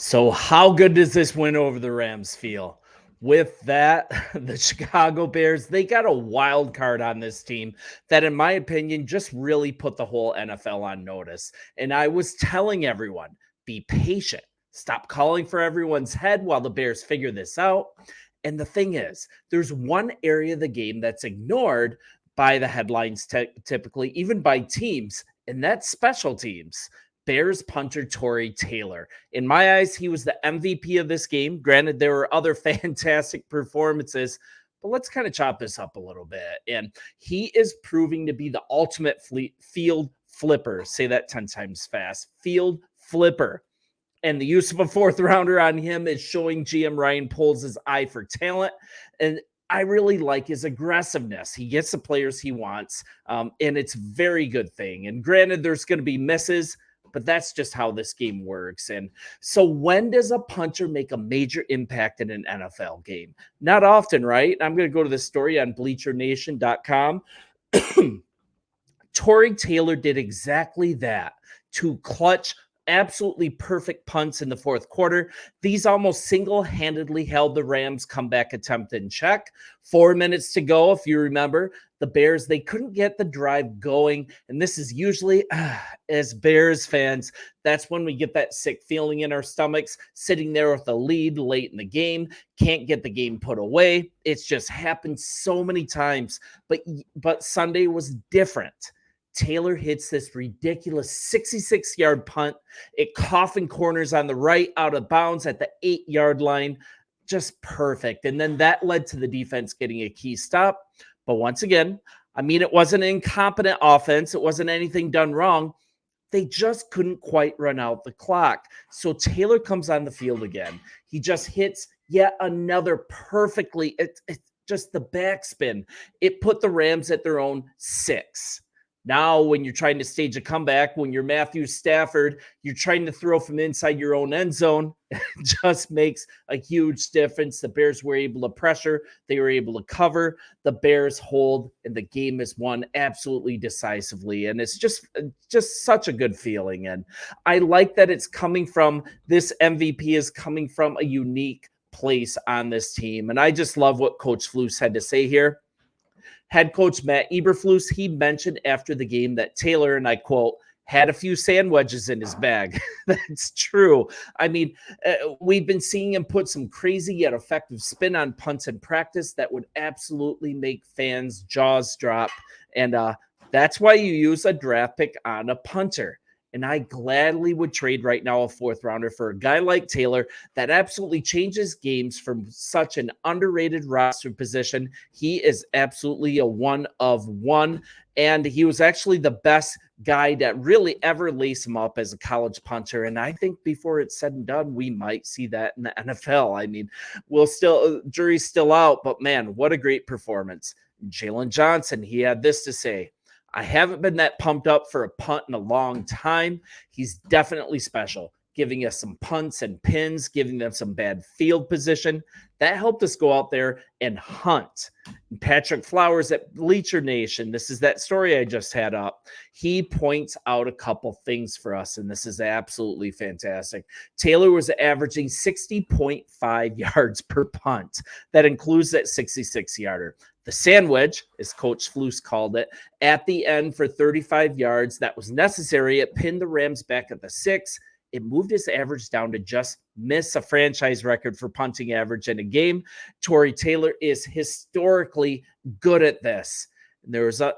So, how good does this win over the Rams feel? With that, the Chicago Bears, they got a wild card on this team that, in my opinion, just really put the whole NFL on notice. And I was telling everyone, be patient. Stop calling for everyone's head while the Bears figure this out. And the thing is, there's one area of the game that's ignored by the headlines, typically, even by teams, and that's special teams. Bears punter Tory Taylor. In my eyes, he was the MVP of this game. Granted, there were other fantastic performances, but let's kind of chop this up a little bit. And he is proving to be the ultimate field flipper. Say that 10 times fast. Field flipper. And the use of a fourth rounder on him is showing GM Ryan Poles' eye for talent. And I really like his aggressiveness. He gets the players he wants, and it's a very good thing. And granted, there's going to be misses, but that's just how this game works. And so when does a punter make a major impact in an NFL game? Not often, right? I'm going to go to this story on bleachernation.com. Tory Taylor did exactly that. Two clutch, absolutely perfect punts in the fourth quarter. These almost single-handedly held the Rams' comeback attempt in check. 4 minutes to go, if you remember. The Bears, they couldn't get the drive going. And this is usually, as Bears fans, that's when we get that sick feeling in our stomachs, sitting there with a lead late in the game, can't get the game put away. It's just happened so many times. But Sunday was different. Taylor hits this ridiculous 66-yard punt. It coffin corners on the right out of bounds at the 8-yard line. Just perfect. And then that led to the defense getting a key stop. But once again, I mean, it wasn't an incompetent offense. It wasn't anything done wrong. They just couldn't quite run out the clock. So Taylor comes on the field again. He just hits yet another perfectly. It's just the backspin. It put the Rams at their own 6. Now, when you're trying to stage a comeback, when you're Matthew Stafford, you're trying to throw from inside your own end zone, it just makes a huge difference. The Bears were able to pressure. They were able to cover. The Bears hold, and the game is won absolutely decisively. And it's just such a good feeling. And I like that it's coming from, this MVP is coming from a unique place on this team. And I just love what Coach Flus had to say here. Head coach Matt Eberflus, he mentioned after the game that Taylor, and I quote, had a few sand wedges in his bag. That's true. I mean, we've been seeing him put some crazy yet effective spin on punts in practice that would absolutely make fans' jaws drop. And that's why you use a draft pick on a punter. And I gladly would trade right now a fourth rounder for a guy like Taylor that absolutely changes games from such an underrated roster position. He is absolutely a one of one. And he was actually the best guy that really ever laced him up as a college punter. And I think before it's said and done, we might see that in the NFL. I mean, jury's still out, but man, what a great performance. Jalen Johnson, he had this to say: I haven't been that pumped up for a punt in a long time. He's definitely special, giving us some punts and pins, giving them some bad field position. That helped us go out there and hunt. Patrick Flowers at Bleacher Nation, this is that story I just had up. He points out a couple things for us, and this is absolutely fantastic. Taylor was averaging 60.5 yards per punt. That includes that 66-yarder. The sandwich, as Coach Flus called it, at the end for 35 yards, that was necessary. It pinned the Rams back at the 6. It moved his average down to just miss a franchise record for punting average in a game. Tory Taylor is historically good at this.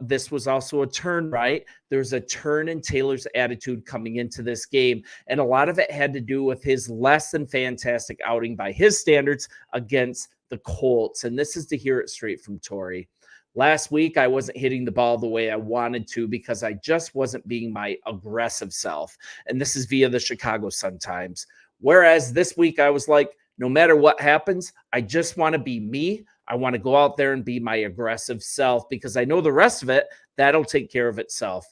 This was also a turn, right? There's a turn in Taylor's attitude coming into this game, and a lot of it had to do with his less than fantastic outing by his standards against the Colts. And this is to hear it straight from Tory. Last week, I wasn't hitting the ball the way I wanted to because I just wasn't being my aggressive self. And this is via the Chicago Sun-Times. Whereas this week, I was like, no matter what happens, I just want to be me. I want to go out there and be my aggressive self because I know the rest of it, that'll take care of itself.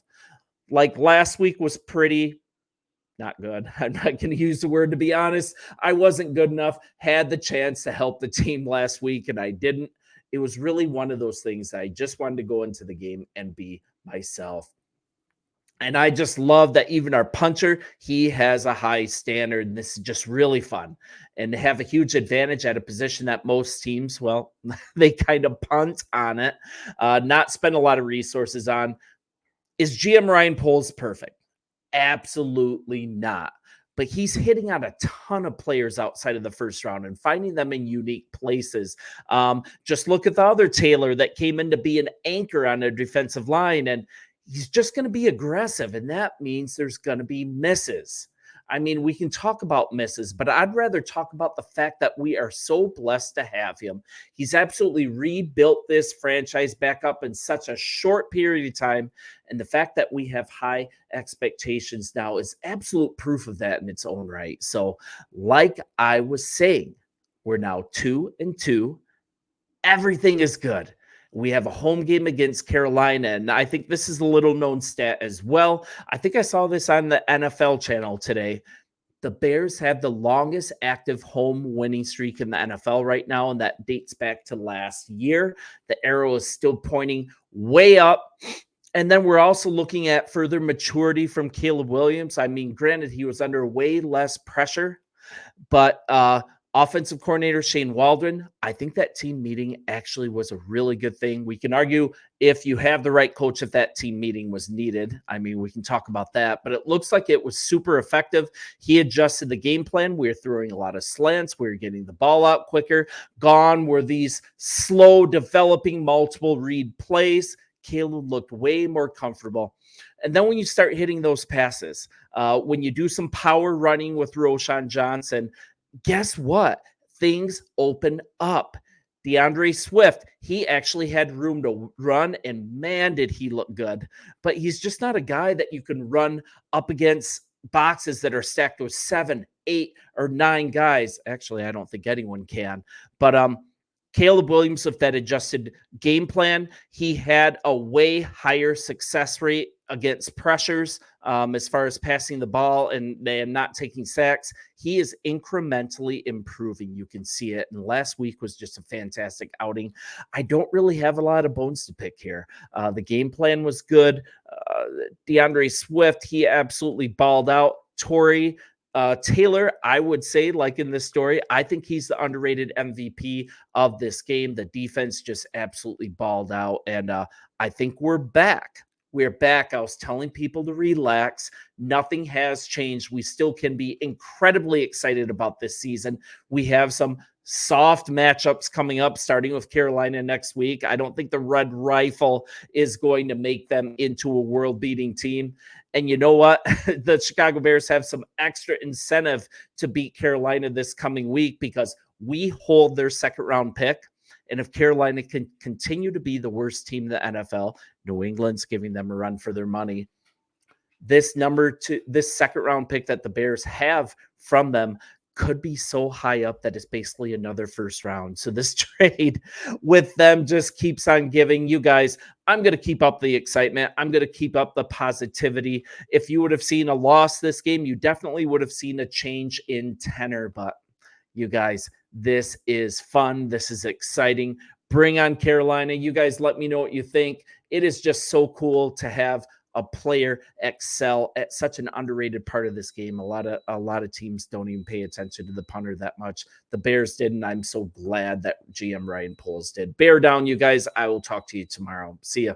Like last week was pretty not good. I'm not going to use the word, to be honest. I wasn't good enough, had the chance to help the team last week, and I didn't. It was really one of those things that I just wanted to go into the game and be myself. And I just love that even our punter, he has a high standard. And this is just really fun. And to have a huge advantage at a position that most teams, well, they kind of punt on it, not spend a lot of resources on. Is GM Ryan Poles perfect? Absolutely not. But he's hitting on a ton of players outside of the first round and finding them in unique places. Just look at the other Taylor that came in to be an anchor on a defensive line, and he's just going to be aggressive, and that means there's going to be misses. I mean, we can talk about misses, but I'd rather talk about the fact that we are so blessed to have him. He's absolutely rebuilt this franchise back up in such a short period of time. And the fact that we have high expectations now is absolute proof of that in its own right. So, like I was saying, we're now 2-2. Everything is good. We have a home game against Carolina, and I think this is a little known stat as well. I think I saw this on the NFL channel today. The Bears have the longest active home winning streak in the NFL right now, and that dates back to last year. The arrow is still pointing way up. And then we're also looking at further maturity from Caleb Williams. I mean, granted, he was under way less pressure, but offensive coordinator Shane Waldron, I think that team meeting actually was a really good thing. We can argue if you have the right coach, if that team meeting was needed. I mean, we can talk about that, but it looks like it was super effective. He adjusted the game plan. We were throwing a lot of slants. We were getting the ball out quicker. Gone were these slow developing multiple read plays. Caleb looked way more comfortable. And then when you start hitting those passes, when you do some power running with Roshan Johnson, guess what? Things open up. DeAndre Swift, he actually had room to run, and man, did he look good. But he's just not a guy that you can run up against boxes that are stacked with 7, 8, or 9 guys. Actually, I don't think anyone can. But Caleb Williams, with that adjusted game plan, he had a way higher success rate against pressures as far as passing the ball and not taking sacks. He is incrementally improving. You can see it. And last week was just a fantastic outing. I don't really have a lot of bones to pick here. The game plan was good. DeAndre Swift, he absolutely balled out. Torrey Taylor, I would say, like in this story, I think he's the underrated MVP of this game. The defense just absolutely balled out, and I think we're back. We're back. I was telling people to relax. Nothing has changed. We still can be incredibly excited about this season. We have some soft matchups coming up, starting with Carolina next week. I don't think the Red Rifle is going to make them into a world-beating team. And you know what? The Chicago Bears have some extra incentive to beat Carolina this coming week because we hold their second-round pick. And if Carolina can continue to be the worst team in the NFL, New England's giving them a run for their money. This second-round pick that the Bears have from them could be so high up that it's basically another first round. So this trade with them just keeps on giving. You guys, I'm going to keep up the excitement. I'm going to keep up the positivity. If you would have seen a loss this game, you definitely would have seen a change in tenor. But you guys, this is fun. This is exciting. Bring on Carolina. You guys let me know what you think. It is just so cool to have a player excel at such an underrated part of this game. A lot of teams don't even pay attention to the punter that much. The Bears did, and I'm so glad that GM Ryan Poles did. Bear down, you guys. I will talk to you tomorrow. See ya.